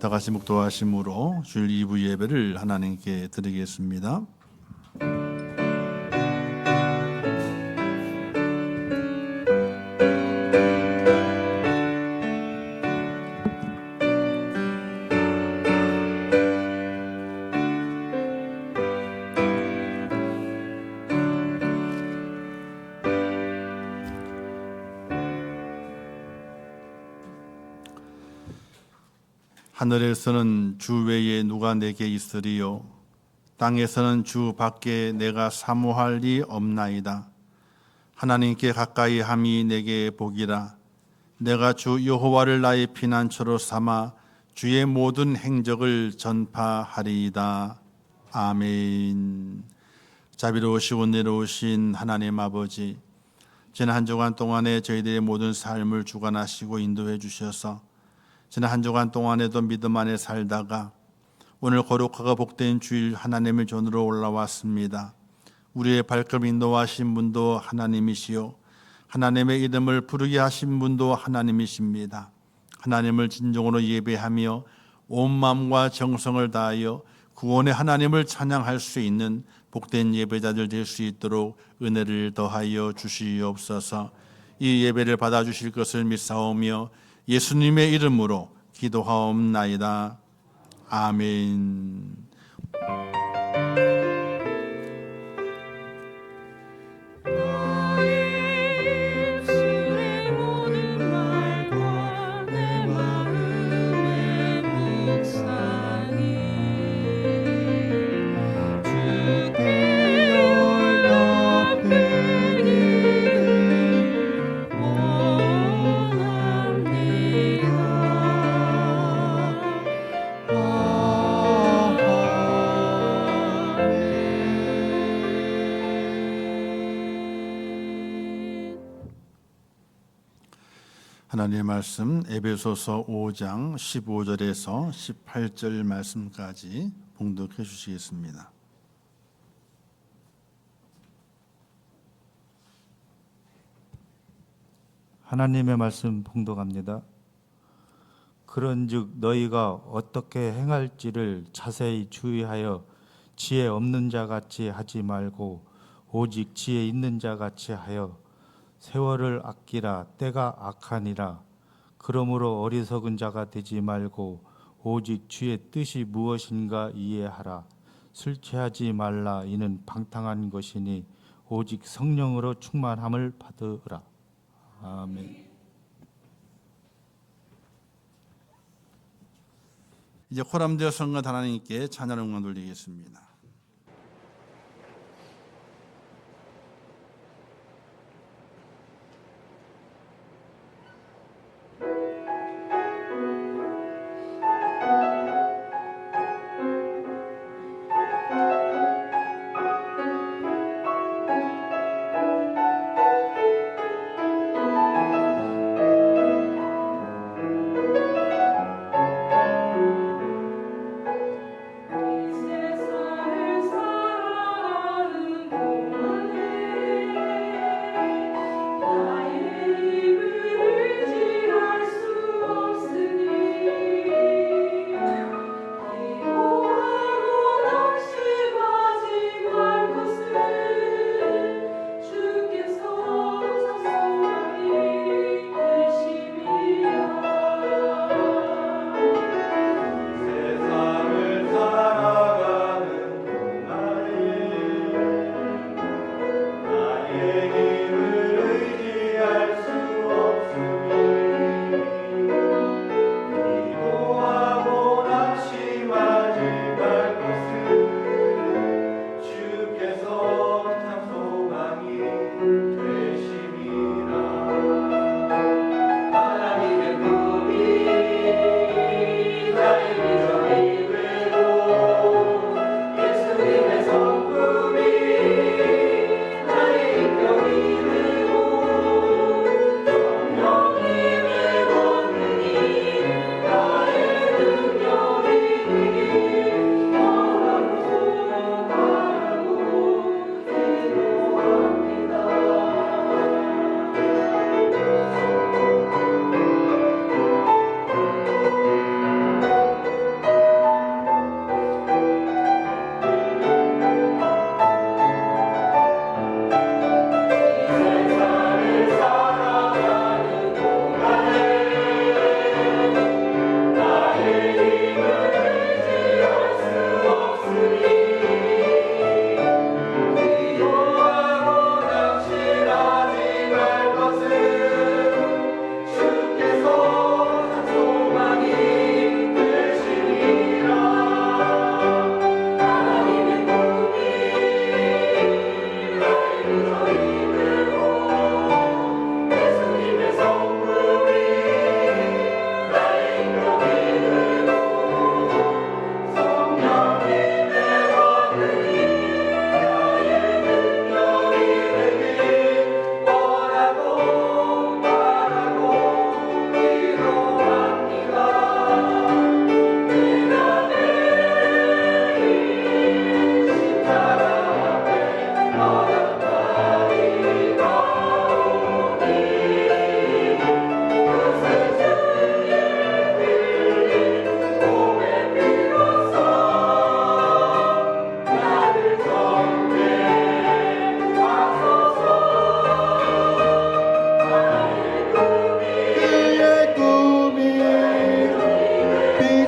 다 같이 묵도하심으로 주일 2부 예배를 하나님께 드리겠습니다. 하늘에서는 주 외에 누가 내게 있으리요 땅에서는 주 밖에 내가 사모할 리 없나이다. 하나님께 가까이 함이 내게 복이라. 내가 주 여호와를 나의 피난처로 삼아 주의 모든 행적을 전파하리이다. 아멘. 자비로우시고 은혜로우신 하나님 아버지, 지난 한 주간 동안에 저희들의 모든 삶을 주관하시고 인도해 주셔서 지난 한 주간 동안에도 믿음 안에 살다가 오늘 거룩하고 복된 주일 하나님의 전으로 올라왔습니다. 우리의 발걸음 인도하신 분도 하나님이시요 하나님의 이름을 부르게 하신 분도 하나님이십니다. 하나님을 진정으로 예배하며 온 마음과 정성을 다하여 구원의 하나님을 찬양할 수 있는 복된 예배자들 될 수 있도록 은혜를 더하여 주시옵소서. 이 예배를 받아주실 것을 믿사오며 예수님의 이름으로 기도하옵나이다. 아멘. 하나님의 말씀 에베소서 5장 15절에서 18절 말씀까지 봉독해 주시겠습니다. 하나님의 말씀 봉독합니다. 그런즉 너희가 어떻게 행할지를 자세히 주의하여 지혜 없는 자 같이 하지 말고 오직 지혜 있는 자 같이 하여 세월을 아끼라. 때가 악하니라. 그러므로 어리석은 자가 되지 말고 오직 주의 뜻이 무엇인가 이해하라. 술 취하지 말라. 이는 방탕한 것이니 오직 성령으로 충만함을 받으라. 아멘. 이제 호람되어 성가 하나님께 찬양 응원 돌리겠습니다. 세상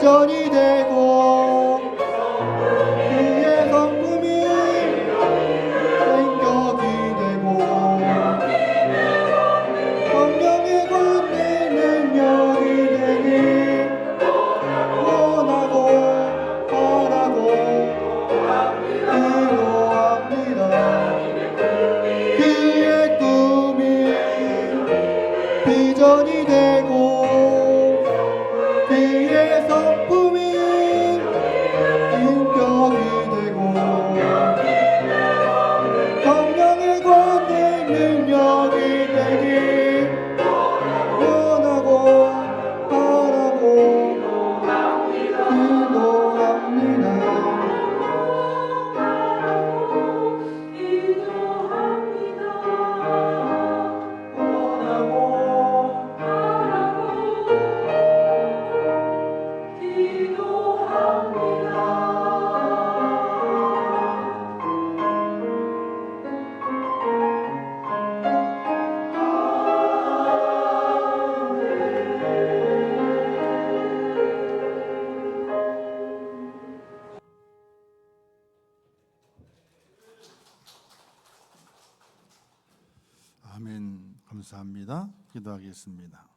비전이 되고 그의 성품이 인격이 되고 성령의 권능 능력이 되길 원하고 바라고 기도합니다. 그의 꿈이 비전이 되고 그의 성품이 인격이 되고 성령의 권능 능력이 되길 원하고 바라고 기도합니다. 아멘. 감사합니다. 기도하겠습니다.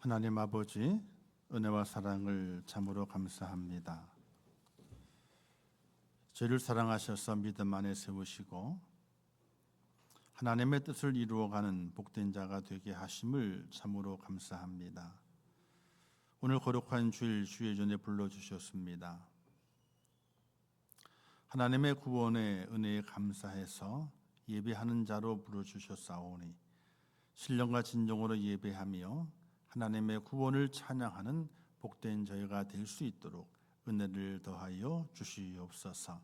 하나님 아버지, 은혜와 사랑을 참으로 감사합니다. 저희를 사랑하셔서 믿음 안에 세우시고 하나님의 뜻을 이루어가는 복된 자가 되게 하심을 참으로 감사합니다. 오늘 거룩한 주일 주의 전에 불러주셨습니다. 하나님의 구원의 은혜에 감사해서 예배하는 자로 부르주셨사오니 신령과 진정으로 예배하며 하나님의 구원을 찬양하는 복된 저희가 될 수 있도록 은혜를 더하여 주시옵소서.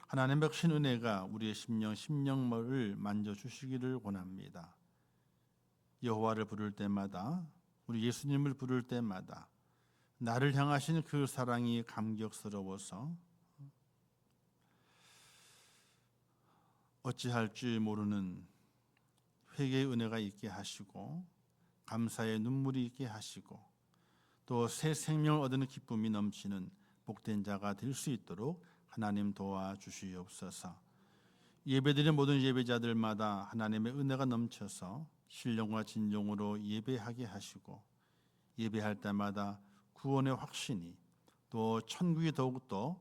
하나님의 신 은혜가 우리의 심령을 만져주시기를 원합니다. 여호와를 부를 때마다, 우리 예수님을 부를 때마다 나를 향하신 그 사랑이 감격스러워서 어찌할 줄 모르는 회개의 은혜가 있게 하시고 감사의 눈물이 있게 하시고 또 새 생명을 얻는 기쁨이 넘치는 복된 자가 될 수 있도록 하나님 도와주시옵소서. 예배드리는 모든 예배자들마다 하나님의 은혜가 넘쳐서 신령과 진정으로 예배하게 하시고 예배할 때마다 구원의 확신이 또 천국이 더욱더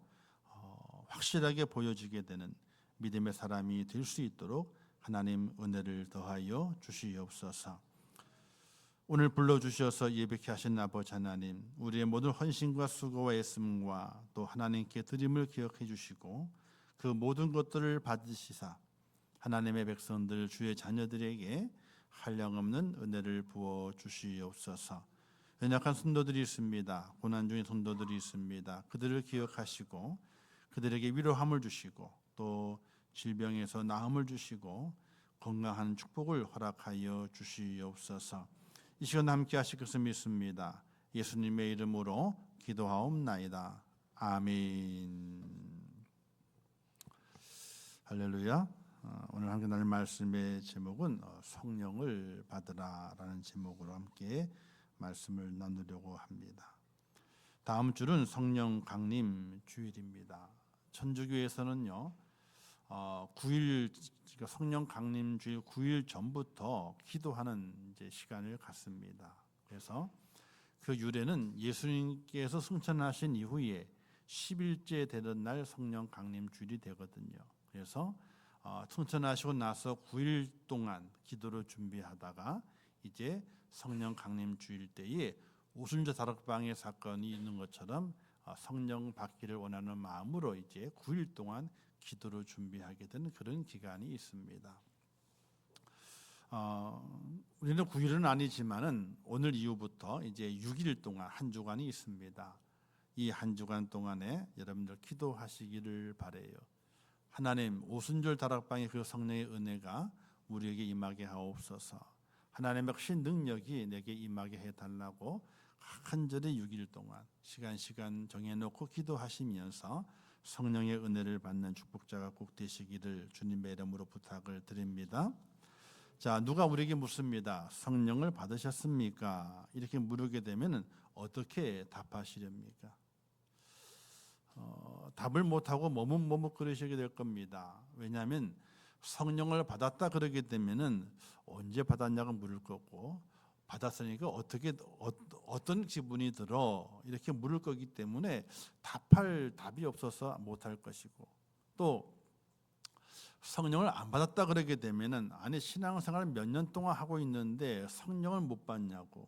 확실하게 보여지게 되는 믿음의 사람이 될 수 있도록 하나님 은혜를 더하여 주시옵소서. 오늘 불러주셔서 예배케 하신 아버지 하나님, 우리의 모든 헌신과 수고와 애씀과 또 하나님께 드림을 기억해 주시고 그 모든 것들을 받으시사 하나님의 백성들 주의 자녀들에게 한량없는 은혜를 부어 주시옵소서. 연약한 성도들이 있습니다. 고난 중인 성도들이 있습니다. 그들을 기억하시고 그들에게 위로함을 주시고 또 질병에서 나음을 주시고 건강한 축복을 허락하여 주시옵소서. 이 시간 함께 하실 것을 믿습니다. 예수님의 이름으로 기도하옵나이다. 아멘. 할렐루야. 오늘 함께 나눌 말씀의 제목은 성령을 받으라라는 제목으로 함께 말씀을 나누려고 합니다. 다음 주는 성령 강림 주일입니다. 천주교에서는요 9일 성령 강림 주일 9일 전부터 기도하는 이제 시간을 갖습니다. 그래서 그 유래는 예수님께서 승천하신 이후에 10일째 되던 날 성령 강림 주일이 되거든요. 그래서 승천하시고 나서 9일 동안 기도를 준비하다가 이제 성령 강림 주일 때에 오순절 다락방의 사건이 있는 것처럼 성령 받기를 원하는 마음으로 이제 9일 동안 기도를 준비하게 되는 그런 기간이 있습니다. 우리는 9일은 아니지만은 오늘 이후부터 이제 6일 동안 한 주간이 있습니다. 이 한 주간 동안에 여러분들 기도하시기를 바라요. 하나님, 오순절 다락방의 그 성령의 은혜가 우리에게 임하게 하옵소서. 하나님의 신 능력이 내게 임하게 해달라고 간절히 6일 동안 시간 정해놓고 기도하시면서 성령의 은혜를 받는 축복자가 꼭 되시기를 주님의 이름으로 부탁을 드립니다. 자, 누가 우리에게 묻습니다. 성령을 받으셨습니까? 이렇게 물으게 되면 어떻게 답하시렵니까? 답을 못하고 머뭇머뭇거리시게 될 겁니다. 왜냐하면 성령을 받았다 그러게 되면은 언제 받았냐고 물을 거고, 받았으니까 어떤 기분이 들어 이렇게 물을 거기 때문에 답할 답이 없어서 못할 것이고, 또 성령을 안 받았다 그러게 되면은 아니 신앙생활을 몇 년 동안 하고 있는데 성령을 못 받냐고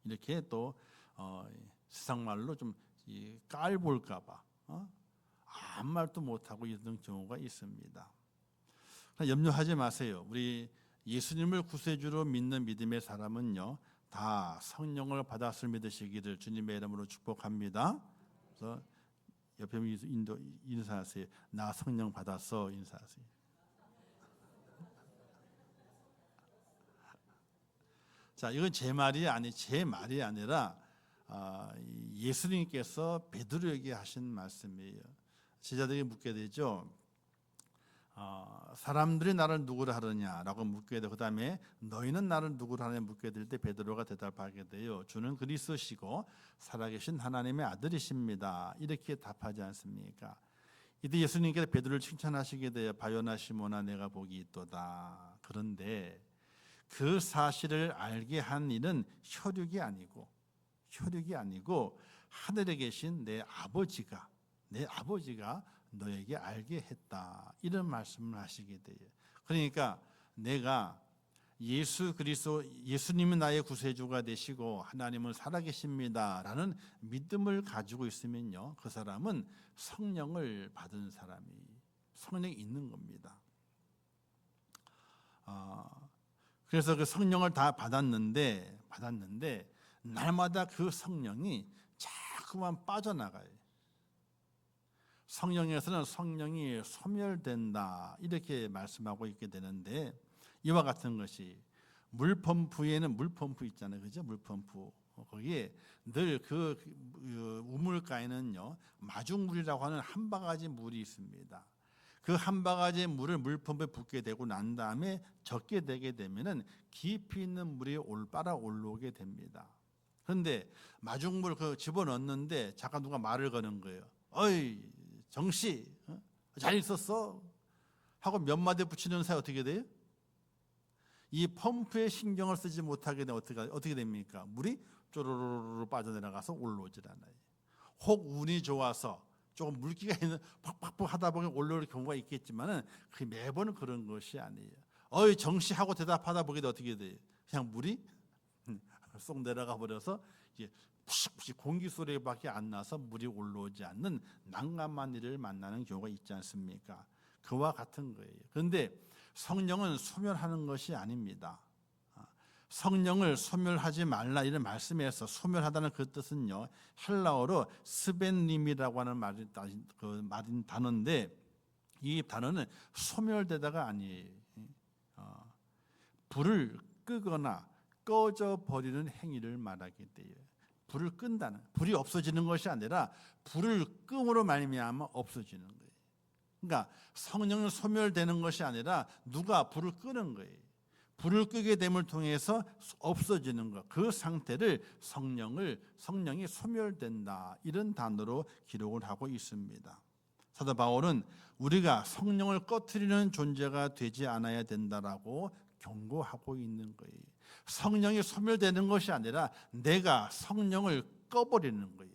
이렇게 또 세상 말로 좀 깔볼까봐 아무 말도 못하고 이런 경우가 있습니다. 염려하지 마세요. 우리 예수님을 구세주로 믿는 믿음의 사람은요, 다 성령을 받았을 믿으시기를 주님의 이름으로 축복합니다. 그래서 옆에 인사하세요. 나 성령 받았어. 인사하세요. 자, 이건 제 말이 아니라 예수님께서 베드로에게 하신 말씀이에요. 제자들이 묻게 되죠. 사람들이 나를 누구를 하느냐라고 묻게 되고, 그다음에 너희는 나를 누구를 하느냐 묻게 될 때 베드로가 대답하게 돼요. 주는 그리스도시고 살아계신 하나님의 아들이십니다. 이렇게 답하지 않습니까? 이때 예수님께서 베드로를 칭찬하시게 돼요. 바요나 시몬아 내가 복이 있도다. 그런데 그 사실을 알게 한 이는 혈육이 아니고 하늘에 계신 내 아버지가 너에게 알게 했다. 이런 말씀을 하시게 돼요. 그러니까 내가 예수 그리스도, 예수님은 나의 구세주가 되시고 하나님은 살아계십니다라는 믿음을 가지고 있으면요, 그 사람은 성령을 받은 성령이 있는 겁니다. 그래서 그 성령을 다 받았는데 날마다 그 성령이 자꾸만 빠져나가요. 성령에서는 성령이 소멸된다 이렇게 말씀하고 있게 되는데, 이와 같은 것이 물펌프에는 물펌프 있잖아요, 그죠? 물펌프 거기에 늘 그 우물가에는요 마중물이라고 하는 한 바가지 물이 있습니다. 그 한 바가지의 물을 물펌프에 붓게 되고 난 다음에 적게 되게 되면은 깊이 있는 물이 올바라 올라오게 됩니다. 그런데 마중물 집어넣는데 잠깐 누가 말을 거는 거예요. 어이 정씨, 잘 있었어? 하고 몇 마디 붙이는 사이 어떻게 돼요? 이 펌프에 신경을 쓰지 못하게 되면 어떻게 됩니까? 물이 쪼르르르 빠져내려가서 올라오질 않아요. 혹 운이 좋아서 조금 물기가 있는 팍팍팍 하다 보면 올라올 경우가 있겠지만은 그 매번 그런 것이 아니에요. 어이 정씨 하고 대답하다 보게 되면 어떻게 돼요? 그냥 물이 쏙 내려가 버려서 이제 푸식푸식 공기 소리밖에 안 나서 물이 올라오지 않는 난감한 일을 만나는 경우가 있지 않습니까? 그와 같은 거예요. 그런데 성령은 소멸하는 것이 아닙니다. 성령을 소멸하지 말라 이런 말씀에서 소멸하다는 그 뜻은요, 헬라어로 스벤님이라고 하는 말인 단어인데, 이 단어는 소멸되다가 아니에요. 불을 끄거나 꺼져 버리는 행위를 말하게 돼요. 불을 끈다는, 불이 없어지는 것이 아니라 불을 끔으로 말미암아 없어지는 거예요. 그러니까 성령은 소멸되는 것이 아니라 누가 불을 끄는 거예요. 불을 끄게 됨을 통해서 없어지는 것, 그 상태를 성령이 소멸된다 이런 단어로 기록을 하고 있습니다. 사도 바울은 우리가 성령을 꺼트리는 존재가 되지 않아야 된다라고 경고하고 있는 거예요. 성령이 소멸되는 것이 아니라 내가 성령을 꺼버리는 거예요.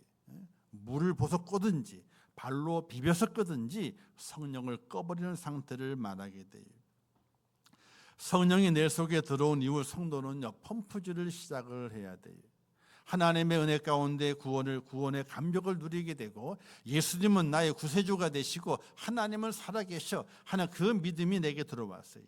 물을 부어서 끄든지 발로 비벼서 끄든지 성령을 꺼버리는 상태를 말하게 돼요. 성령이 내 속에 들어온 이후 성도는요 펌프질을 시작을 해야 돼요. 하나님의 은혜 가운데 구원의 감격을 누리게 되고, 예수님은 나의 구세주가 되시고 하나님은 살아계셔 하는 그 믿음이 내게 들어왔어요.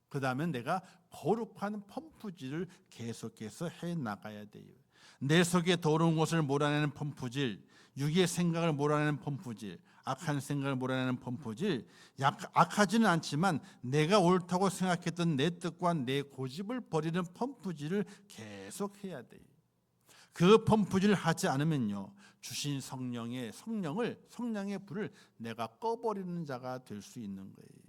그 다음에 내가 거룩한 펌프질을 계속해서 해나가야 돼요. 내 속에 더러운 것을 몰아내는 펌프질, 육의 생각을 몰아내는 펌프질, 악한 생각을 몰아내는 펌프질, 악하지는 않지만 내가 옳다고 생각했던 내 뜻과 내 고집을 버리는 펌프질을 계속해야 돼요. 그 펌프질을 하지 않으면요 주신 성령의 불을 내가 꺼버리는 자가 될 수 있는 거예요.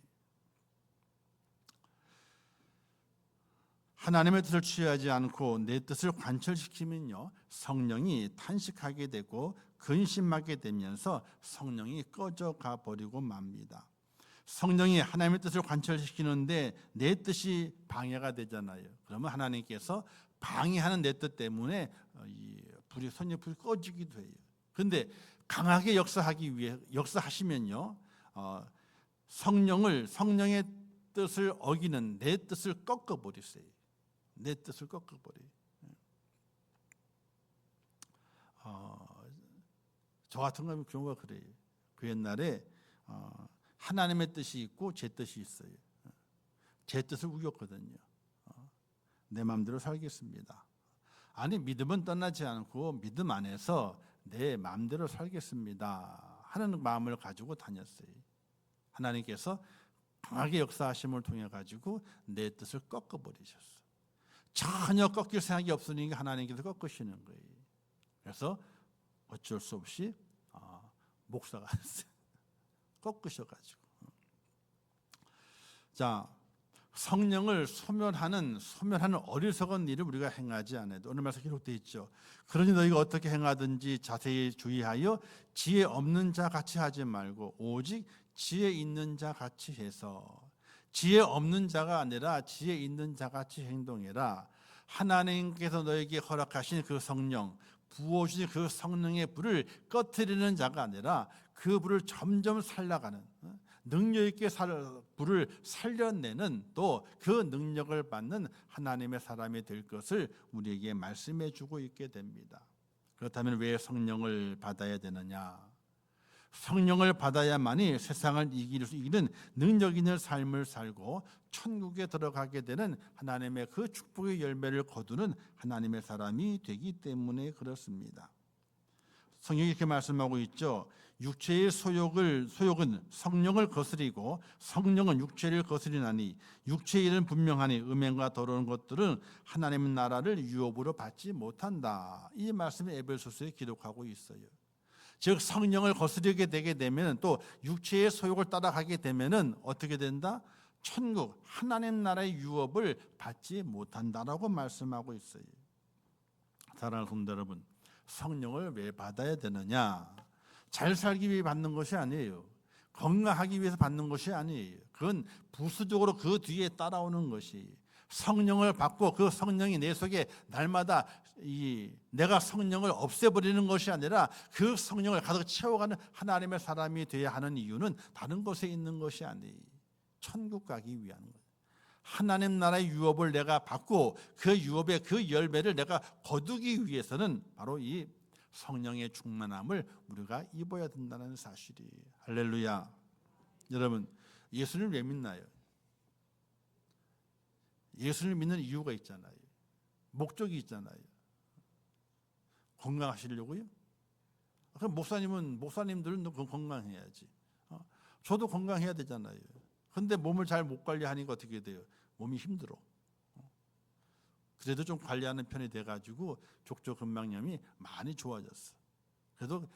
하나님의 뜻을 취하지 않고 내 뜻을 관철시키면요, 성령이 탄식하게 되고 근심하게 되면서 성령이 꺼져가 버리고 맙니다. 성령이 하나님의 뜻을 관철시키는데 내 뜻이 방해가 되잖아요. 그러면 하나님께서 방해하는 내 뜻 때문에 이 성령의 불이 꺼지기도 해요. 그런데 강하게 역사하시면요, 성령의 뜻을 어기는 내 뜻을 꺾어버리세요. 내 뜻을 꺾어버려요. 저 같은 경우가 그래요. 그 옛날에 하나님의 뜻이 있고 제 뜻이 있어요. 제 뜻을 우겼거든요. 내 마음대로 살겠습니다. 아니, 믿음은 떠나지 않고 믿음 안에서 내 마음대로 살겠습니다 하는 마음을 가지고 다녔어요. 하나님께서 강하게 역사하심을 통해 가지고 내 뜻을 꺾어버리셨어. 전혀 꺾일 생각이 없으니까 하나님께서 꺾으시는 거예요. 그래서 어쩔 수 없이 목사가 꺾으셔가지고. 자, 성령을 소멸하는 어리석은 일을 우리가 행하지 않아도 오늘 말씀 기록되어 있죠. 그러니 너희가 어떻게 행하든지 자세히 주의하여 지혜 없는 자 같이 하지 말고 오직 지혜 있는 자 같이 해서, 지혜 없는 자가 아니라 지혜 있는 자 같이 행동해라. 하나님께서 너에게 허락하신 그 성령, 부어주신 그 성령의 불을 꺼트리는 자가 아니라 그 불을 점점 살려가는, 능력 있게 불을 살려내는, 또 그 능력을 받는 하나님의 사람이 될 것을 우리에게 말씀해 주고 있게 됩니다. 그렇다면 왜 성령을 받아야 되느냐? 성령을 받아야만이 세상을 이기는 능력 있는 삶을 살고 천국에 들어가게 되는 하나님의 그 축복의 열매를 거두는 하나님의 사람이 되기 때문에 그렇습니다. 성경이 이렇게 말씀하고 있죠. 육체의 소욕은 성령을 거스리고 성령은 육체를 거스리나니 육체의 일은 분명하니 음행과 더러운 것들은 하나님의 나라를 유업으로 받지 못한다. 이 말씀을 에베소서에 기록하고 있어요. 즉 성령을 거스르게 되게 되면, 또 육체의 소욕을 따라가게 되면은 어떻게 된다? 천국 하나님 나라의 유업을 받지 못한다라고 말씀하고 있어요. 사랑하는 성도 여러분, 성령을 왜 받아야 되느냐? 잘 살기 위해 받는 것이 아니에요. 건강하기 위해서 받는 것이 아니에요. 그건 부수적으로 그 뒤에 따라오는 것이, 성령을 받고 그 성령이 내 속에 날마다 내가 성령을 없애버리는 것이 아니라 그 성령을 가득 채워가는 하나님의 사람이 되어야 하는 이유는 다른 곳에 있는 것이 아니에요. 천국 가기 위한 거예요. 하나님 나라의 유업을 내가 받고 그 유업의 그 열매를 내가 거두기 위해서는 바로 이 성령의 충만함을 우리가 입어야 된다는 사실이에요. 할렐루야. 여러분, 예수님을 왜 믿나요? 예수를 믿는 이유가 있잖아요. 목적이 있잖아요. 건강하시려고요? 그럼 목사님들은 건강해야지. 저도 건강해야 되잖아요. 그런데 몸을 잘 못 관리하니까 어떻게 돼요? 몸이 힘들어. 그래도 좀 관리하는 편이 돼가지고 족저근막염이 많이 좋아졌어. 그래도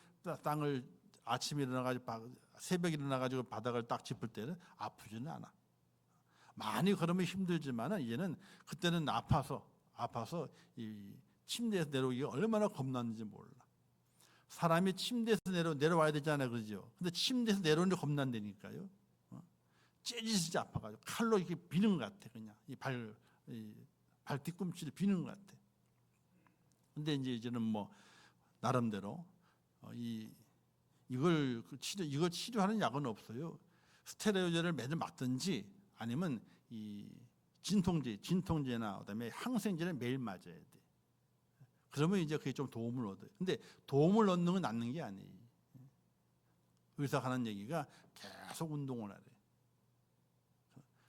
땅을 아침에 일어나가지고 새벽에 일어나가지고 바닥을 딱 짚을 때는 아프지는 않아. 많이 걸으면 힘들지만은 이제는, 그때는 아파서 이 침대에서 내려오기가 얼마나 겁났는지 몰라. 사람이 침대에서 내려와야 되잖아요, 그러죠? 근데 침대에서 내려오는데 겁난다니까요. 째지지 아파가지고 칼로 이렇게 비는 것 같아, 그냥 이 발 뒤꿈치를 비는 것 같아. 근데 이제는 뭐 나름대로 이걸 치료하는 약은 없어요. 스테로이드를 매일 맞든지, 아니면 이 진통제나 그다음에 항생제를 매일 맞아야 돼. 그러면 이제 그게 좀 도움을 얻어요. 근데 도움을 얻는 건 낫는 게 아니에요. 의사가 하는 얘기가 계속 운동을 하래.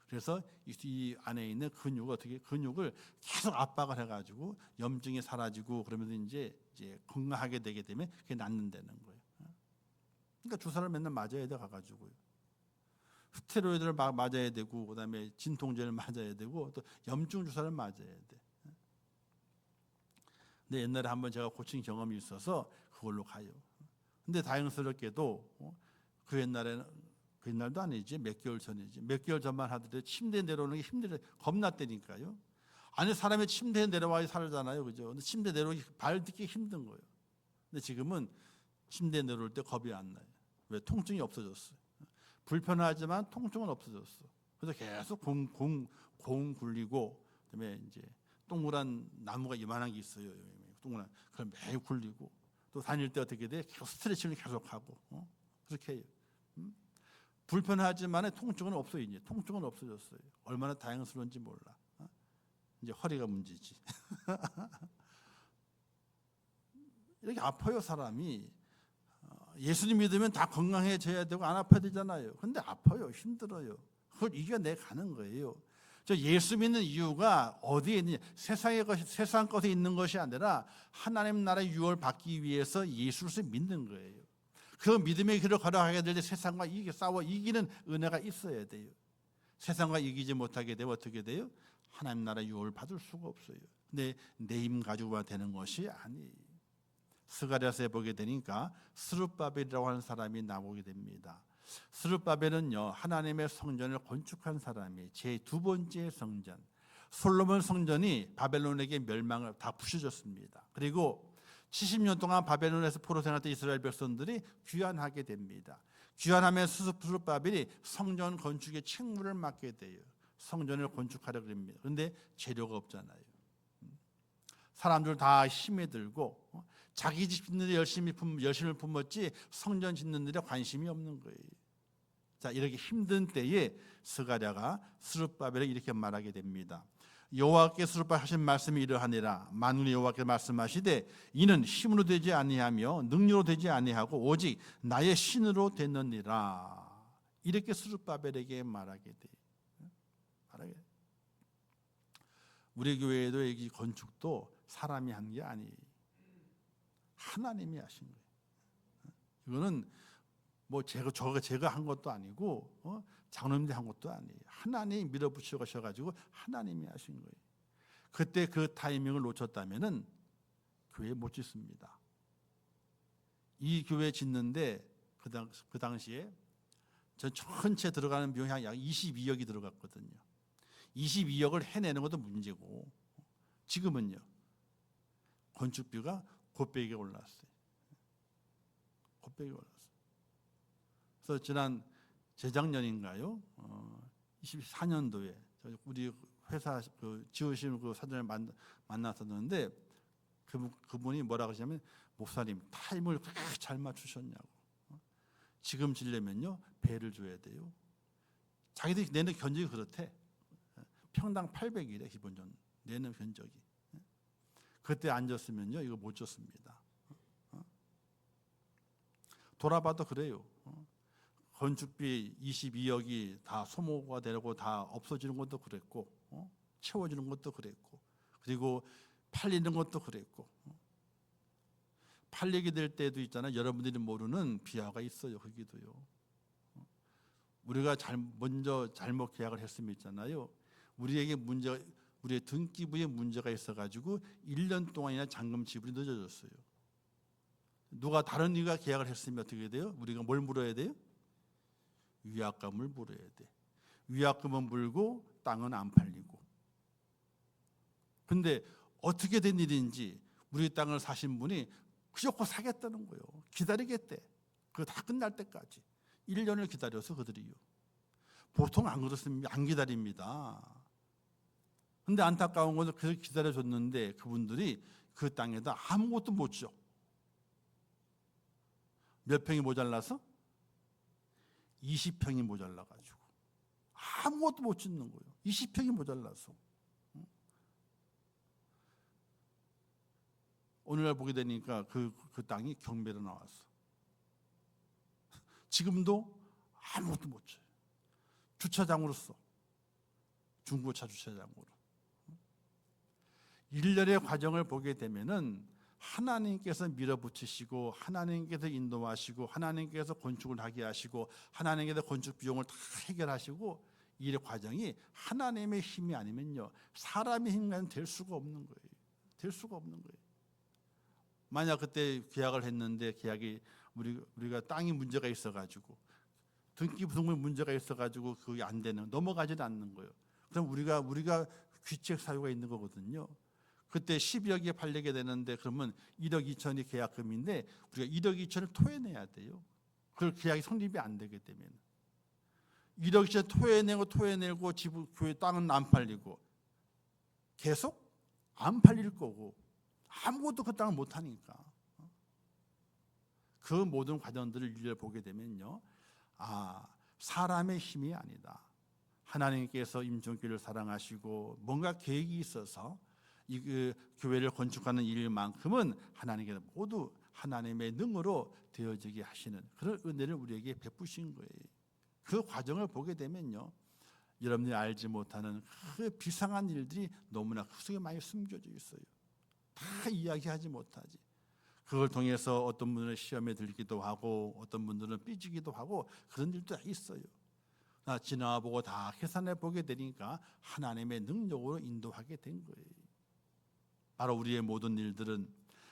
그래서 이 안에 있는 근육을 계속 압박을 해가지고 염증이 사라지고, 그러면서 이제 건강하게 되게 되면 그게 낫는다는 거예요. 그러니까 주사를 맨날 맞아야 돼 가가지고요. 스테로이드를 맞아야 되고, 그다음에 진통제를 맞아야 되고, 또 염증 주사를 맞아야 돼. 근데 옛날에 한번 제가 고친 경험이 있어서 그걸로 가요. 근데 다행스럽게도 그 옛날도 아니지, 몇 개월 전이지, 몇 개월 전만 하더라도 침대에 내려오는 게 겁났다니까요. 아니 사람이 침대에 내려와 살잖아요, 그죠? 근데 침대 내려오기 발 딛기 힘든 거예요. 근데 지금은 침대에 내려올 때 겁이 안 나요. 왜? 통증이 없어졌어요. 불편하지만 통증은 없어졌어. 그래서 계속 공 굴리고, 그다음에 이제 동그란 나무가 이만한 게 있어요. 동그란 그걸 매일 굴리고 또 다닐 때 어떻게 돼? 계속 스트레칭을 계속하고 그렇게 해요. 불편하지만 통증은 없어요. 이제 통증은 없어졌어요. 얼마나 다행스러운지 몰라. 이제 허리가 문제지. 이렇게 아파요 사람이. 예수님 믿으면 다 건강해져야 되고 안 아파야 되잖아요. 근데 아파요. 힘들어요. 그걸 이겨내가는 거예요. 저 예수 믿는 이유가 어디에 있느냐? 세상 것에 있는 것이 아니라 하나님 나라의 유업을 받기 위해서 예수를 믿는 거예요. 그 믿음의 길을 걸어가게 될 때 세상과 싸워 이기는 은혜가 있어야 돼요. 세상과 이기지 못하게 되면 어떻게 돼요? 하나님 나라의 유업을 받을 수가 없어요. 근데 내 힘 가지고만 되는 것이 아니에요. 스가랴서에 보게 되니까 스룹바벨이라고 하는 사람이 나오게 됩니다. 스룹바벨은요, 하나님의 성전을 건축한 사람이 제 두 번째 성전, 솔로몬 성전이 바벨론에게 멸망을 다 부셔졌습니다. 그리고 70년 동안 바벨론에서 포로 생활했던 이스라엘 백성들이 귀환하게 됩니다. 귀환하면서 스룹바벨이 성전 건축의 책무를 맡게 돼요. 성전을 건축하려고 합니다. 그런데 재료가 없잖아요. 사람들 다 힘이 들고 자기 집 짓는 데 열심을 품었지 성전 짓는 데 관심이 없는 거예요. 자, 이렇게 힘든 때에 스가랴가 스룹바벨에 이렇게 말하게 됩니다. 여호와께 스룹바벨 하신 말씀이 이러하니라. 만군의 여호와께 말씀하시되 이는 힘으로 되지 아니하며 능력으로 되지 아니하고 오직 나의 신으로 됐느니라. 이렇게 스룹바벨에게 말하게 돼요. 우리 교회에도 이 건축도 사람이 한 게 아니에요. 하나님이 하신 거예요. 이거는 뭐 제가 한 것도 아니고 장로님들이 한 것도 아니에요. 하나님이 밀어붙여 가셔가지고 하나님이 하신 거예요. 그때 그 타이밍을 놓쳤다면은 교회 못 짓습니다. 이 교회 짓는데 그 당시에 전 전체 들어가는 비용이 약 22억이 들어갔거든요. 22억을 해내는 것도 문제고 지금은요 건축비가 곱배기가 올랐어요. 곱배기가 올랐어요. 그래서 지난 재작년인가요? 24년도에 우리 회사 지으신 그 사장을 만났었는데 그분이 뭐라 그러냐면 목사님 타임을 그렇게 잘 맞추셨냐고. 지금 지려면요 배를 줘야 돼요. 자기들이 내는 견적이 그렇대. 평당 800이래 기본전 내는 견적이. 그때 앉았으면요 이거 못 줬습니다. 돌아봐도 그래요. 건축비 22억이 다 소모가 되고 다 없어지는 것도 그랬고 채워지는 것도 그랬고 그리고 팔리는 것도 그랬고 팔리게 될 때도 있잖아요. 여러분들이 모르는 비화가 있어요. 거기도요. 우리가 먼저 잘못 계약을 했으면 있잖아요. 우리에게 우리의 등기부에 문제가 있어가지고 1년 동안이나 잔금 지불이 늦어졌어요. 누가 다른 이가 계약을 했으면 어떻게 돼요? 우리가 뭘 물어야 돼요? 위약금을 물어야 돼. 위약금은 물고 땅은 안 팔리고. 근데 어떻게 된 일인지 우리 땅을 사신 분이 무조건 사겠다는 거예요. 기다리겠대. 그거 다 끝날 때까지. 1년을 기다려서 그들이요. 보통 안 그렇습니다. 안 기다립니다. 근데 안타까운 것은 그렇게 기다려줬는데 그분들이 그 땅에다 아무것도 못 줘. 몇 평이 모자라서? 20평이 모자라가지고 아무것도 못 짓는 거예요. 20평이 모자라서. 오늘날 보게 되니까 그 땅이 경매로 나왔어. 지금도 아무것도 못 줘요. 주차장으로 써. 중고차 주차장으로. 일련의 과정을 보게 되면은 하나님께서 밀어붙이시고 하나님께서 인도하시고 하나님께서 건축을 하게 하시고 하나님께서 건축 비용을 다 해결하시고 이 과정이 하나님의 힘이 아니면요 사람의 힘과는 될 수가 없는 거예요. 될 수가 없는 거예요. 만약 그때 계약을 했는데 계약이 우리가 땅이 문제가 있어가지고 등기부등본 문제가 있어가지고 그게 안 되는 넘어가지는 않는 거예요. 그럼 우리가 귀책 사유가 있는 거거든요. 그때 12억이 팔리게 되는데 그러면 1억 2천이 계약금인데 우리가 1억 2천을 토해내야 돼요. 그걸 계약이 성립이 안 되게 되면 1억 2천 토해내고 교회 땅은 안 팔리고 계속 안 팔릴 거고 아무것도 그 땅을 못 하니까 그 모든 과정들을 일일이 보게 되면요, 사람의 힘이 아니다. 하나님께서 임종교를 사랑하시고 뭔가 계획이 있어서 이 교회를 건축하는 일만큼은 하나님께서 모두 하나님의 능으로 되어지게 하시는 그런 은혜를 우리에게 베푸신 거예요. 그 과정을 보게 되면요, 여러분들이 알지 못하는 그 비상한 일들이 너무나 그 속에 많이 숨겨져 있어요. 다 이야기하지 못하지. 그걸 통해서 어떤 분들은 시험에 들기도 하고 어떤 분들은 삐지기도 하고 그런 일도 있어요. 지나보고 다 계산해 보게 되니까 하나님의 능력으로 인도하게 된 거예요. 바로 우리의 모든 일들은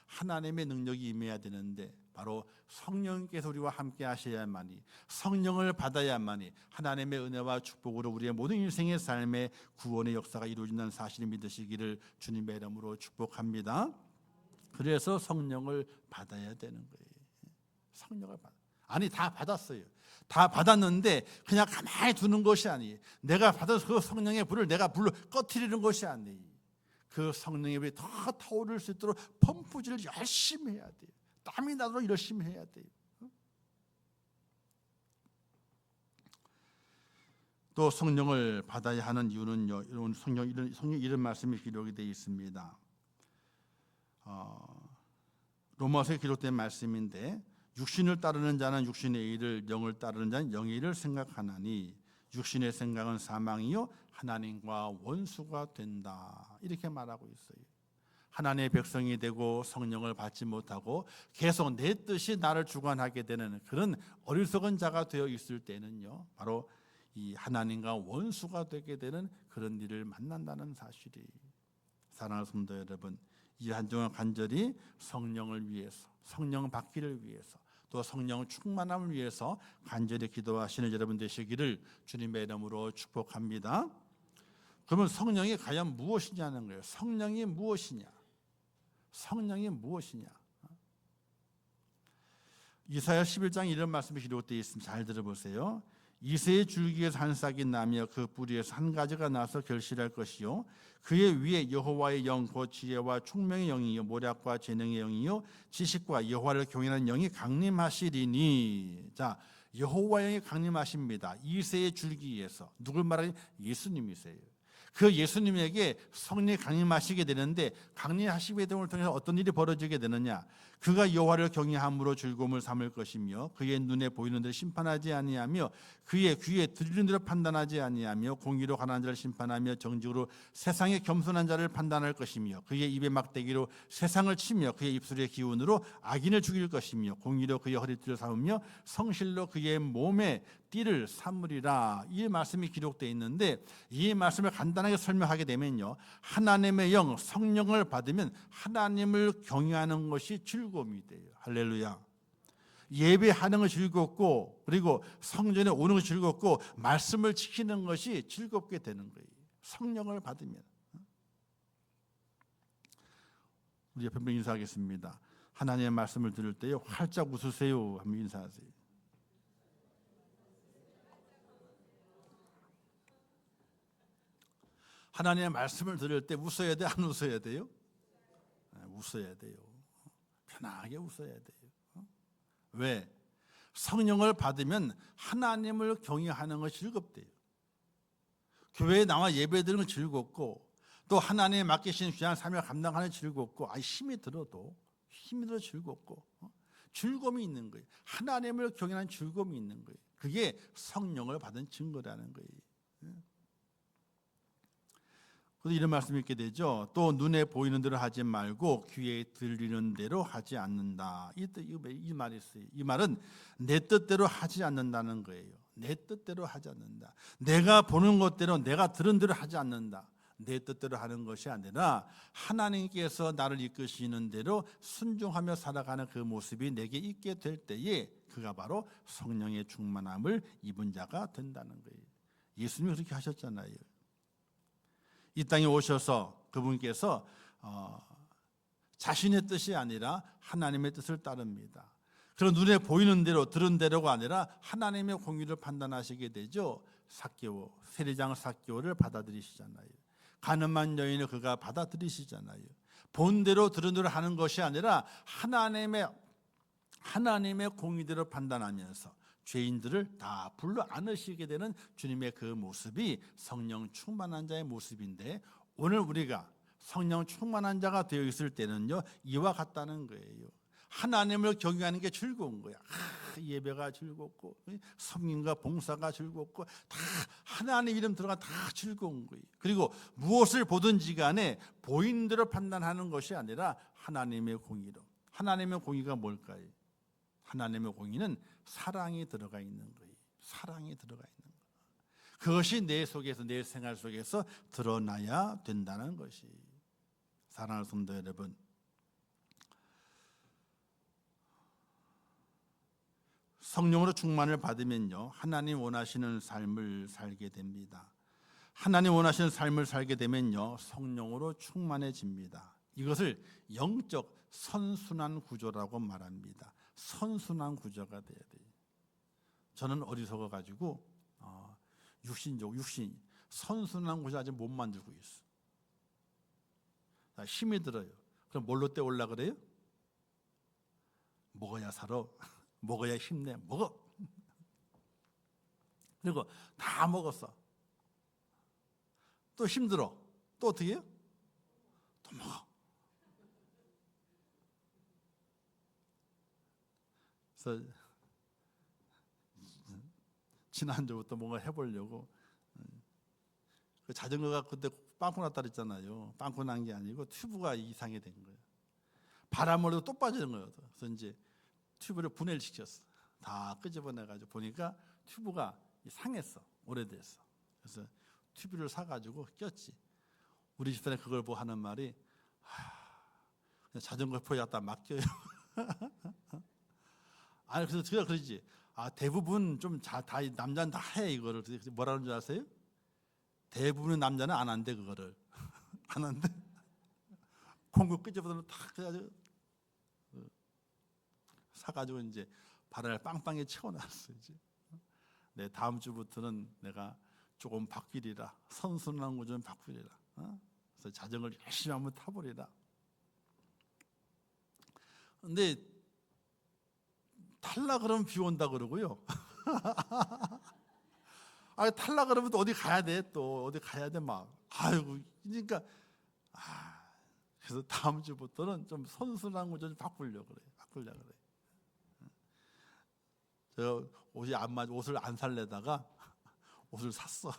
하나님의 능력이 임해야 되는데 바로 성령께서 우리와 함께 하셔야만이, 성령을 받아야만이 하나님의 은혜와 축복으로 우리의 모든 인생의 삶의 구원의 역사가 이루어진다는 사실을 믿으시기를 주님의 이름으로 축복합니다. 그래서 성령을 받아야 되는 거예요. 성령을 다 받았어요. 다 받았는데 그냥 가만히 두는 것이 아니에요. 내가 받은 그 성령의 불을 내가 불로 꺼트리는 것이 아니에요. 그 성령의 불이 더 타오를 수 있도록 펌프질을 열심히 해야 돼요. 땀이 나도록 열심히 해야 돼요. 또 성령을 받아야 하는 이유는요, 성령 이런 말씀이 기록이 되어 있습니다. 로마서에 기록된 말씀인데 육신을 따르는 자는 육신의 일을, 영을 따르는 자는 영의 일을 생각하나니 육신의 생각은 사망이요 하나님과 원수가 된다. 이렇게 말하고 있어요. 하나님의 백성이 되고 성령을 받지 못하고 계속 내 뜻이 나를 주관하게 되는 그런 어리석은 자가 되어 있을 때는요, 바로 이 하나님과 원수가 되게 되는 그런 일을 만난다는 사실이. 사랑하는 성도 여러분, 이 한 주간 간절히 성령을 위해서, 성령 받기를 위해서, 또 성령 충만함을 위해서 간절히 기도하시는 여러분 되시기를 주님의 이름으로 축복합니다. 그러면 성령이 과연 무엇이냐는 거예요. 성령이 무엇이냐? 성령이 무엇이냐? 이사야 11장 이런 말씀이 기록되어 있습니다. 잘 들어보세요. 이새의 줄기에서 한 싹이 나며 그 뿌리에서 한 가지가 나서 결실할 것이요 그의 위에 여호와의 영 곧 지혜와 총명의 영이요 모략과 재능의 영이요 지식과 여호와를 경외하는 영이 강림하시리니. 자, 여호와의 영이 강림하십니다. 이새의 줄기에서 누굴 말하니? 예수님이세요. 그 예수님에게 성령이 강림하시게 되는데 강림하시게 됨을 통해서 어떤 일이 벌어지게 되느냐? 그가 여호와를 경외함으로 즐거움을 삼을 것이며 그의 눈에 보이는 대로 심판하지 아니하며 그의 귀에 들리는 대로 판단하지 아니하며 공의로 가난한 자를 심판하며 정직으로 세상에 겸손한 자를 판단할 것이며 그의 입에 막대기로 세상을 치며 그의 입술의 기운으로 악인을 죽일 것이며 공의로 그의 허리띠를 삼으며 성실로 그의 몸에 띠를 삼으리라. 이 말씀이 기록되어 있는데 이 말씀을 간단하게 설명하게 되면요, 하나님의 영, 성령을 받으면 하나님을 경외하는 것이 즐거움이 돼요. 할렐루야. 예배하는 것이 즐겁고 그리고 성전에 오는 것이 즐겁고 말씀을 지키는 것이 즐겁게 되는 거예요. 성령을 받으면. 우리 옆에 분 인사하겠습니다. 하나님의 말씀을 들을 때요, 활짝 웃으세요 하면 인사하세요. 하나님의 말씀을 들을 때 웃어야 돼, 안 웃어야 돼요? 웃어야 돼요. 편하게 웃어야 돼요. 왜? 성령을 받으면 하나님을 경외하는 것이 즐겁대요. 교회에 나와 예배드리는 건 즐겁고 또 하나님의 맡기신 귀한 사명을 감당하는 즐겁고 힘이 들어도 즐겁고 즐거움이 있는 거예요. 하나님을 경외하는 즐거움이 있는 거예요. 그게 성령을 받은 증거라는 거예요. 그래서 이런 말씀이 있게 되죠. 또 눈에 보이는 대로 하지 말고 귀에 들리는 대로 하지 않는다. 이 말이 있어요. 이 말은 내 뜻대로 하지 않는다는 거예요. 내 뜻대로 하지 않는다. 내가 보는 것대로, 내가 들은 대로 하지 않는다. 내 뜻대로 하는 것이 아니라 하나님께서 나를 이끄시는 대로 순종하며 살아가는 그 모습이 내게 있게 될 때에 그가 바로 성령의 충만함을 입은 자가 된다는 거예요. 예수님이 그렇게 하셨잖아요. 이 땅에 오셔서 그분께서 자신의 뜻이 아니라 하나님의 뜻을 따릅니다. 그리고 눈에 보이는 대로 들은 대로가 아니라 하나님의 공의를 판단하시게 되죠. 삭개오, 세리장 삭개오를 받아들이시잖아요. 가늠한 여인을 그가 받아들이시잖아요. 본 대로 들은 대로 하는 것이 아니라 하나님의 공의대로 판단하면서 죄인들을 다 불러 안으시게 되는 주님의 그 모습이 성령 충만한 자의 모습인데, 오늘 우리가 성령 충만한 자가 되어 있을 때는요, 이와 같다는 거예요. 하나님을 경외하는 게 즐거운 거야. 예배가 즐겁고 섬김과 봉사가 즐겁고 다 하나님 이름 들어가 다 즐거운 거예요. 그리고 무엇을 보든지 간에 보이는 대로 판단하는 것이 아니라 하나님의 공의로. 하나님의 공의가 뭘까요? 하나님의 공의는 사랑이 들어가 있는 거예요. 사랑이 들어가 있는 거예요. 그것이 내 속에서, 내 생활 속에서 드러나야 된다는 것이. 사랑하는 성도 여러분, 성령으로 충만을 받으면요, 하나님 원하시는 삶을 살게 됩니다. 하나님 원하시는 삶을 살게 되면요, 성령으로 충만해집니다. 이것을 영적 선순환 구조라고 말합니다. 선순환 구조가 돼야 돼요. 저는 어리석어 가지고 육신 선순환 구조 아직 못 만들고 있어. 힘이 들어요. 그럼 뭘로 때우려 그래요? 먹어야 살아. 먹어야 힘내. 먹어. 그리고 다 먹었어. 또 힘들어. 또 어떻게 해요? 또 먹어. 그래서 지난주부터 뭔가 해보려고, 그 자전거가 그때 빵꾸 났다 그랬잖아요. 빵꾸 난 게 아니고 튜브가 이상이 된 거예요. 바람으로 또 빠지는 거예요. 그래서 이제 튜브를 분해를 시켰어. 다 끄집어내가지고 보니까 튜브가 상했어. 오래됐어. 그래서 튜브를 사가지고 꼈지. 우리 집사람이 그걸 보고 하는 말이, 그냥 자전거 포였다 맡겨요. 아니, 그래서 제가 그러지. 대부분 다 남자는 다 해, 이거를. 뭐라는 줄 아세요? 대부분의 남자는 안 한대, 그거를. 안 한대. 콩고 끄집어내면 다 그래가지고 사가지고 이제 바람을 빵빵히 채워놨어. 이제. 네, 다음 주부터는 내가 조금 바뀌리라. 선순환 구조는 바뀌리라. 그래서 자전거를 열심히 한번 타보리라. 근데 탈라 그러면 비 온다 그러고요. 탈라 그러면 또 어디 가야 돼. 또 어디 가야 돼 막. 아이고, 그러니까 그래서 다음 주부터는 좀 선순환 구조 좀 바꾸려고 그래. 제가 옷이 안 맞아, 옷을 안 살려다가 옷을 샀어.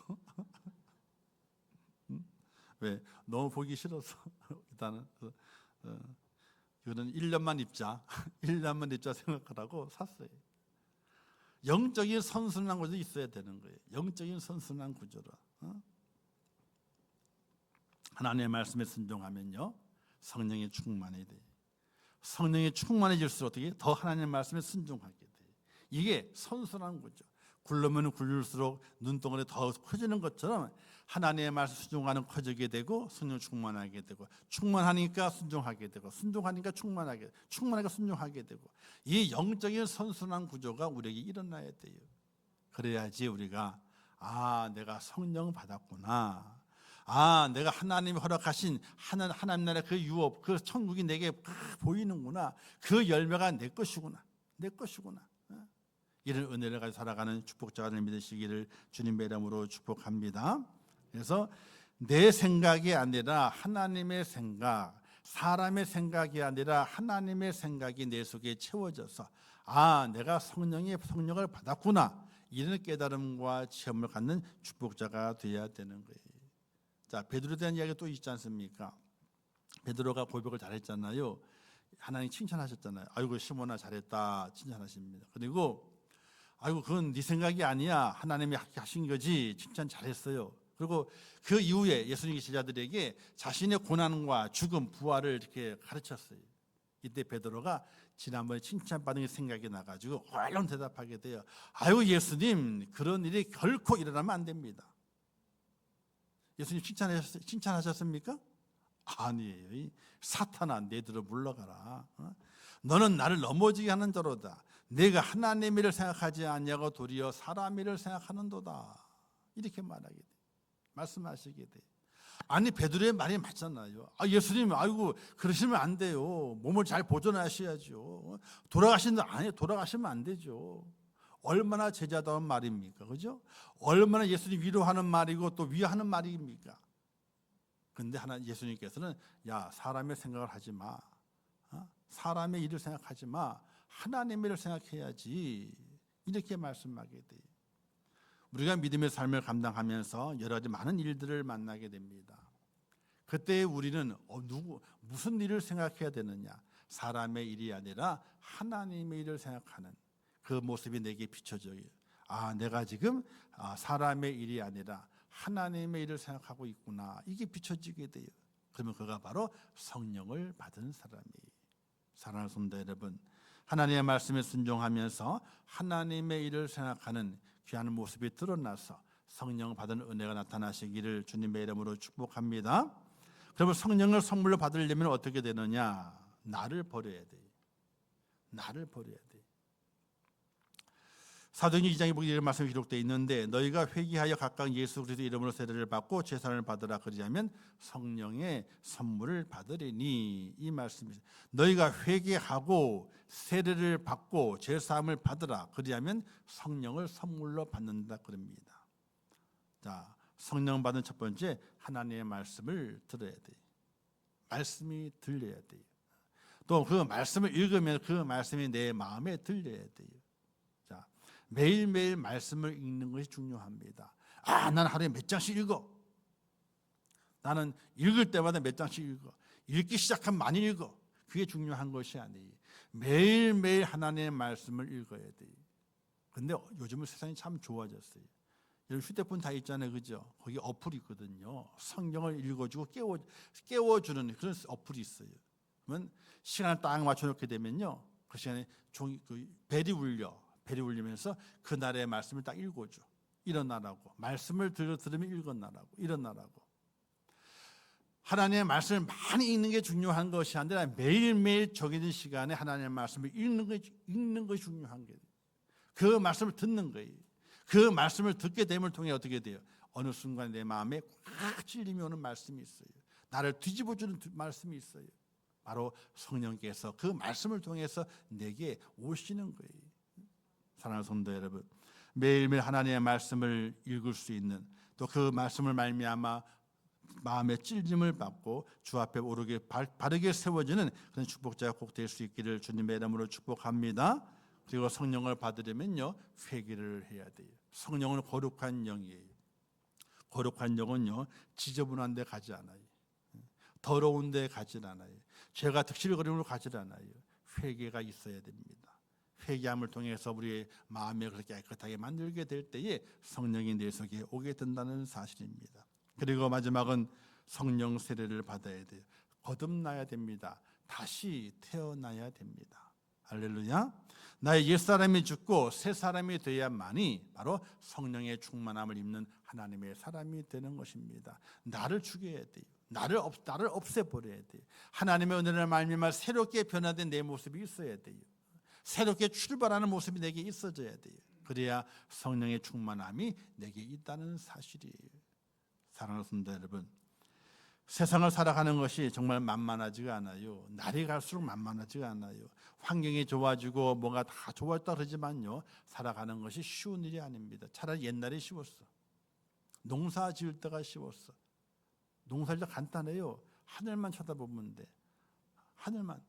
왜? 너무 보기 싫어서. 일단은 이거는 1년만 입자. 1년만 입자 생각하라고 샀어요. 영적인 선순환 구조 있어야 되는 거예요. 영적인 선순환 구조로. 하나님의 말씀에 순종하면요, 성령이 충만해야 돼요. 성령이 충만해질수록 어떻게 더 하나님의 말씀에 순종하게 돼요. 이게 선순환 구조. 굴르면 굴릴수록 눈덩어리 더 커지는 것처럼 하나님의 말씀 순종하는 커지게 되고, 성령 충만하게 되고, 충만하니까 순종하게 되고, 순종하니까 충만하게, 충만하니까 순종하게 되고, 이 영적인 선순환 구조가 우리에게 일어나야 돼요. 그래야지 우리가 내가 성령 받았구나. 내가 하나님이 허락하신 하나님 나라의 그 유업, 그 천국이 내게 보이는구나. 그 열매가 내 것이구나. 이런 은혜를 가지고 살아가는 축복자가 될 믿으시기를 주님의 이름으로 축복합니다. 그래서 내 생각이 아니라 하나님의 생각, 사람의 생각이 아니라 하나님의 생각이 내 속에 채워져서 내가 성령을 받았구나, 이런 깨달음과 체험을 갖는 축복자가 되어야 되는 거예요. 자, 베드로에 대한 이야기가 또 있지 않습니까? 베드로가 고백을 잘했잖아요. 하나님 칭찬하셨잖아요. 아이고 시몬아 잘했다 칭찬하십니다. 그리고 그건 네 생각이 아니야, 하나님이 하신 거지, 칭찬 잘했어요. 그리고 그 이후에 예수님의 제자들에게 자신의 고난과 죽음, 부활을 이렇게 가르쳤어요. 이때 베드로가 지난번에 칭찬받은 게 생각이 나가지고 얼른 대답하게 돼요. 예수님, 그런 일이 결코 일어나면 안 됩니다. 예수님 칭찬하셨습니까? 아니에요. 이 사탄아, 내들어 물러가라. 너는 나를 넘어지게 하는 자로다. 내가 하나님 일을 생각하지 않냐고 도리어 사람 일을 생각하는도다. 이렇게 말하게 돼. 말씀하시게 돼. 아니, 베드로의 말이 맞잖아요. 예수님, 아이고, 그러시면 안 돼요. 몸을 잘 보존하셔야죠. 돌아가시면 안 되죠. 얼마나 제자다운 말입니까? 그죠? 얼마나 예수님 위로하는 말이고 또 위하는 말입니까? 근데 예수님께서는, 야, 사람의 생각을 하지 마. 사람의 일을 생각하지 마. 하나님의 일을 생각해야지. 이렇게 말씀하게 돼요. 우리가 믿음의 삶을 감당하면서 여러 가지 많은 일들을 만나게 됩니다. 그때 우리는 무슨 일을 생각해야 되느냐? 사람의 일이 아니라 하나님의 일을 생각하는 그 모습이 내게 비춰져요. 내가 지금 사람의 일이 아니라 하나님의 일을 생각하고 있구나. 이게 비춰지게 돼요. 그러면 그가 바로 성령을 받은 사람이에요. 사랑하는 성도 여러분, 하나님의 말씀에 순종하면서 하나님의 일을 생각하는 귀한 모습이 드러나서 성령 받은 은혜가 나타나시기를 주님의 이름으로 축복합니다. 그러면 성령을 선물로 받으려면 어떻게 되느냐? 나를 버려야 돼요. 나를 버려야 돼요. 사도행전 2장에 보기 이런 말씀이 기록되어 있는데, 너희가 회개하여 각각 예수 그리스도 이름으로 세례를 받고 제사를 받으라. 그리하면 성령의 선물을 받으리니. 이 말씀이죠. 너희가 회개하고 세례를 받고 제사함을 받으라. 그리하면 성령을 선물로 받는다 그럽니다. 자, 성령 받은 첫 번째, 하나님의 말씀을 들어야 돼요. 말씀이 들려야 돼요. 또 그 말씀을 읽으면 그 말씀이 내 마음에 들려야 돼요. 자, 매일매일 말씀을 읽는 것이 중요합니다. 나는 하루에 몇 장씩 읽어. 나는 읽을 때마다 몇 장씩 읽어. 읽기 시작하면 많이 읽어. 그게 중요한 것이 아니에요. 매일매일 하나님의 말씀을 읽어야 돼요. 근데 요즘은 세상이 참 좋아졌어요. 여러분 휴대폰 다 있잖아요. 그죠? 거기 어플이 있거든요. 성경을 읽어주고 깨워주는 그런 어플이 있어요. 그러면 시간을 딱 맞춰놓게 되면요. 그 시간에 벨이 울리면서 그날의 말씀을 딱 읽어줘. 일어나라고. 말씀을 들으면 일어나라고. 하나님의 말씀을 많이 읽는 게 중요한 것이 아니라 매일매일 정해진 시간에 하나님의 말씀을 읽는 것이 중요한 거예요. 그 말씀을 듣는 거예요. 그 말씀을 듣게 됨을 통해 어떻게 돼요? 어느 순간 내 마음에 꽉 찔림이 오는 말씀이 있어요. 나를 뒤집어주는 말씀이 있어요. 바로 성령께서 그 말씀을 통해서 내게 오시는 거예요. 사랑하는 성도 여러분, 매일매일 하나님의 말씀을 읽을 수 있는, 또 그 말씀을 말미암아 마음의 찔림을 받고 주 앞에 오르게 바르게 세워지는 그런 축복자가 꼭 될 수 있기를 주님의 이름으로 축복합니다. 그리고 성령을 받으려면요, 회개를 해야 돼요. 성령은 거룩한 영이에요. 거룩한 영은요, 지저분한 데 가지 않아요. 더러운 데 가지 않아요. 죄가 득실거림으로 가지 않아요. 회개가 있어야 됩니다. 회개함을 통해서 우리의 마음을 그렇게 깨끗하게 만들게 될 때에 성령이 내 속에 오게 된다는 사실입니다. 그리고 마지막은 성령 세례를 받아야 돼요. 거듭나야 됩니다. 다시 태어나야 됩니다. 할렐루야. 나의 옛사람이 죽고 새 사람이 되어야만이 바로 성령의 충만함을 입는 하나님의 사람이 되는 것입니다. 나를 죽여야 돼요. 나를 없애버려야 돼요. 하나님의 은혜를 말미암아 새롭게 변화된 내 모습이 있어야 돼요. 새롭게 출발하는 모습이 내게 있어져야 돼요. 그래야 성령의 충만함이 내게 있다는 사실이에요. 사랑하는 성도 여러분, 세상을 살아가는 것이 정말 만만하지가 않아요. 날이 갈수록 만만하지가 않아요. 환경이 좋아지고 뭐가 다 좋아졌다 그러지만요, 살아가는 것이 쉬운 일이 아닙니다. 차라리 옛날에 쉬웠어. 농사 지을 때가 쉬웠어. 농사 지을 때 간단해요. 하늘만 쳐다보면 돼. 하늘만.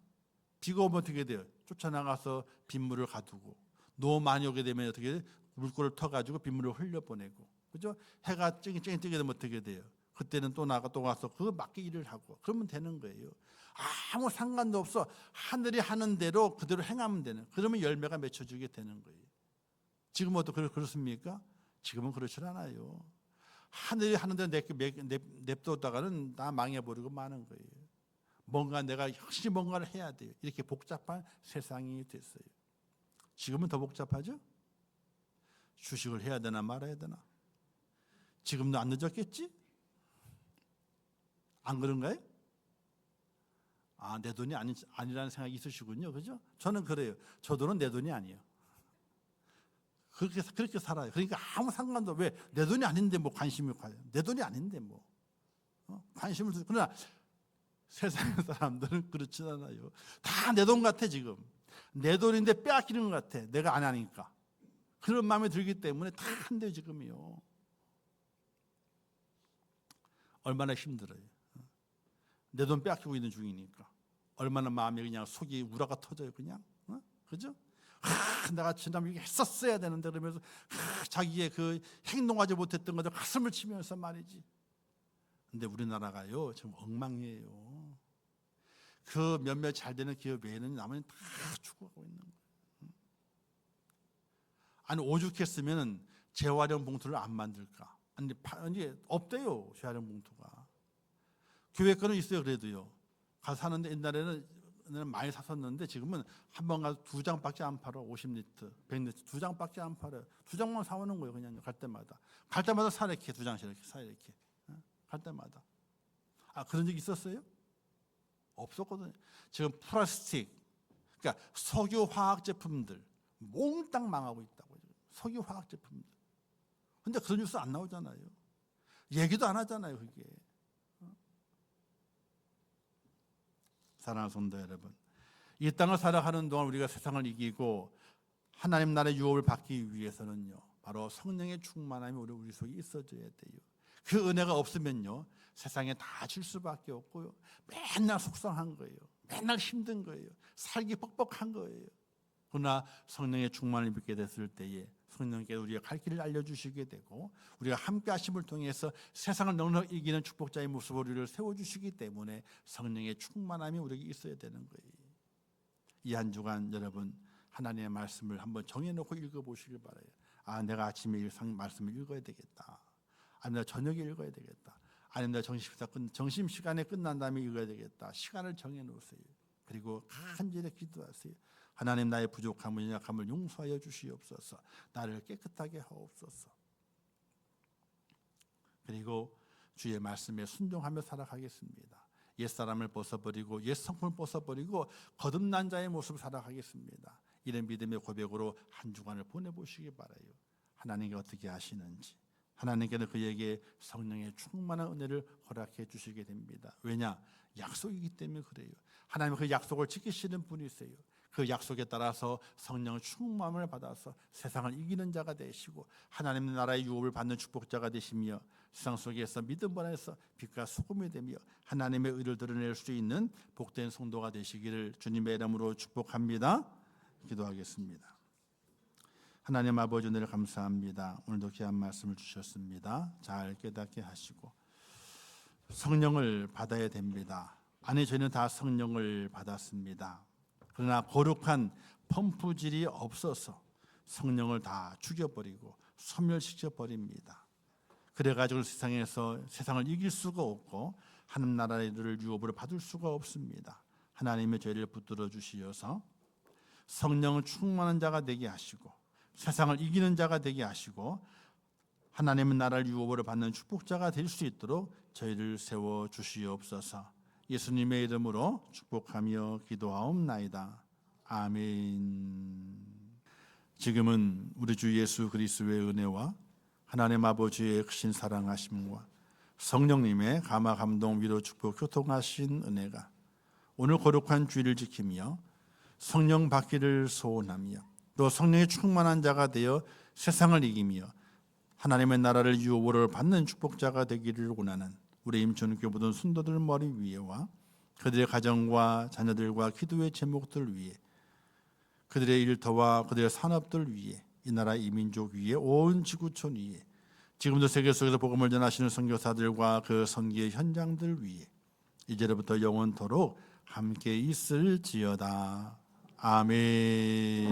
비가 오면 어떻게 돼요? 쫓아나가서 빗물을 가두고, 너무 많이 오게 되면 어떻게 돼요? 물꼬를 터가지고 빗물을 흘려보내고, 그죠? 해가 쨍쨍 뜨게 되면 어떻게 돼요? 그때는 또 가서 그거 맞게 일을 하고, 그러면 되는 거예요. 아무 상관도 없어. 하늘이 하는 대로 그대로 행하면 되는, 그러면 열매가 맺혀지게 되는 거예요. 지금은 어떻게 그렇습니까? 지금은 그렇지 않아요. 하늘이 하는 대로 냅뒀다가는 다 망해버리고 마는 거예요. 뭔가 내가 역시 뭔가를 해야 돼요. 이렇게 복잡한 세상이 됐어요. 지금은 더 복잡하죠? 주식을 해야 되나 말아야 되나? 지금도 안 늦었겠지? 안 그런가요? 아, 내 돈이 아니라는 생각이 있으시군요. 그죠? 저는 그래요. 저 돈은 내 돈이 아니에요. 그렇게 살아요. 그러니까 아무 상관도, 왜 내 돈이 아닌데 뭐 관심을 가요. 내 돈이 아닌데 뭐 관심을 두고. 그러나 세상 사람들은 그렇지 않아요. 다 내 돈 같아. 지금 내 돈인데 빼앗기는 것 같아. 내가 안 하니까. 그런 마음이 들기 때문에 다 한대요. 지금이요. 얼마나 힘들어요. 내 돈 빼앗기고 있는 중이니까. 얼마나 마음이 그냥 속이 우라가 터져요. 그냥. 그죠? 내가 지난번에 이게 했었어야 되는데 그러면서 자기의 그 행동하지 못했던 것을 가슴을 치면서 말이지. 근데 우리나라가요 지금 엉망이에요. 그 몇몇 잘 되는 기업 외에는 나머지는 다 죽어가고 있는 거예요. 아니 오죽했으면 재활용 봉투를 안 만들까? 아니 없대요. 재활용 봉투가. 교회 거는 있어요. 그래도요. 가서 사는데 옛날에는 많이 샀었는데 지금은 한 번 가서 2장밖에 안 팔아. 50리터, 100리터 2장밖에 안 팔아요. 2장만 사오는 거예요. 그냥 갈 때마다. 갈 때마다 사 이렇게 2장씩 이렇게 사 이렇게. 갈 때마다. 아, 그런 적 있었어요? 없었거든요. 지금 플라스틱, 그러니까 석유 화학 제품들 몽땅 망하고 있다고. 석유 화학 제품들. 근데 그런 뉴스 안 나오잖아요. 얘기도 안 하잖아요. 그게. 사랑하는 성도 여러분, 이 땅을 살아가는 동안 우리가 세상을 이기고 하나님 나라의 유업을 받기 위해서는요, 바로 성령의 충만함이 우리 속에 있어줘야 돼요. 그 은혜가 없으면요, 세상에 다 질 수밖에 없고요, 맨날 속상한 거예요. 맨날 힘든 거예요. 살기 뻑뻑한 거예요. 그러나 성령의 충만을 믿게 됐을 때에 성령께서 우리가 갈 길을 알려주시게 되고 우리가 함께 하심을 통해서 세상을 넉넉히 이기는 축복자의 모습으로 우리를 세워주시기 때문에 성령의 충만함이 우리에게 있어야 되는 거예요. 이 한 주간 여러분 하나님의 말씀을 한번 정해놓고 읽어보시길 바라요. 아, 내가 아침에 말씀을 읽어야 되겠다. 아니면 내가 저녁에 읽어야 되겠다. 아니면 내가 점심시간에 끝난 다음에 읽어야 되겠다. 시간을 정해놓으세요. 그리고 간절히 기도하세요. 하나님, 나의 부족함을 연약함을 용서하여 주시옵소서. 나를 깨끗하게 하옵소서. 그리고 주의 말씀에 순종하며 살아가겠습니다. 옛사람을 벗어버리고 옛 성품을 벗어버리고 거듭난 자의 모습을 살아가겠습니다. 이런 믿음의 고백으로 한 주간을 보내보시기 바라요. 하나님께 어떻게 하시는지, 하나님께는 그에게 성령의 충만한 은혜를 허락해 주시게 됩니다. 왜냐? 약속이기 때문에 그래요. 하나님은 그 약속을 지키시는 분이세요. 그 약속에 따라서 성령의 충만함을 받아서 세상을 이기는 자가 되시고 하나님의 나라의 유업을 받는 축복자가 되시며 세상 속에서 믿음 안에서 빛과 소금이 되며 하나님의 의를 드러낼 수 있는 복된 성도가 되시기를 주님의 이름으로 축복합니다. 기도하겠습니다. 하나님 아버지, 은혜를 감사합니다. 오늘도 귀한 말씀을 주셨습니다. 잘 깨닫게 하시고 성령을 받아야 됩니다. 아니, 저희는 다 성령을 받았습니다. 그러나 거룩한 펌프질이 없어서 성령을 다 죽여버리고 소멸시켜버립니다. 그래가지고 세상을 이길 수가 없고 하나님 나라의 유업을 받을 수가 없습니다. 하나님의 죄를 붙들어 주시어서 성령을 충만한 자가 되게 하시고 세상을 이기는 자가 되게 하시고 하나님의 나라를 유업으로 받는 축복자가 될 수 있도록 저희를 세워 주시옵소서. 예수님의 이름으로 축복하며 기도하옵나이다. 아멘. 지금은 우리 주 예수 그리스도의 은혜와 하나님 아버지의 크신 사랑하심과 성령님의 감화 감동 위로 축복 교통하신 은혜가 오늘 거룩한 주일을 지키며 성령 받기를 소원하며 또 성령의 충만한 자가 되어 세상을 이기며 하나님의 나라를 유업으로 받는 축복자가 되기를 원하는 우리 임천교회 모든 순도들 머리 위에와 그들의 가정과 자녀들과 기도의 제목들 위에 그들의 일터와 그들의 산업들 위에 이 나라 이민족 위에 온 지구촌 위에 지금도 세계 속에서 복음을 전하시는 선교사들과 그 선교의 현장들 위에 이제로부터 영원토록 함께 있을지어다. 아멘.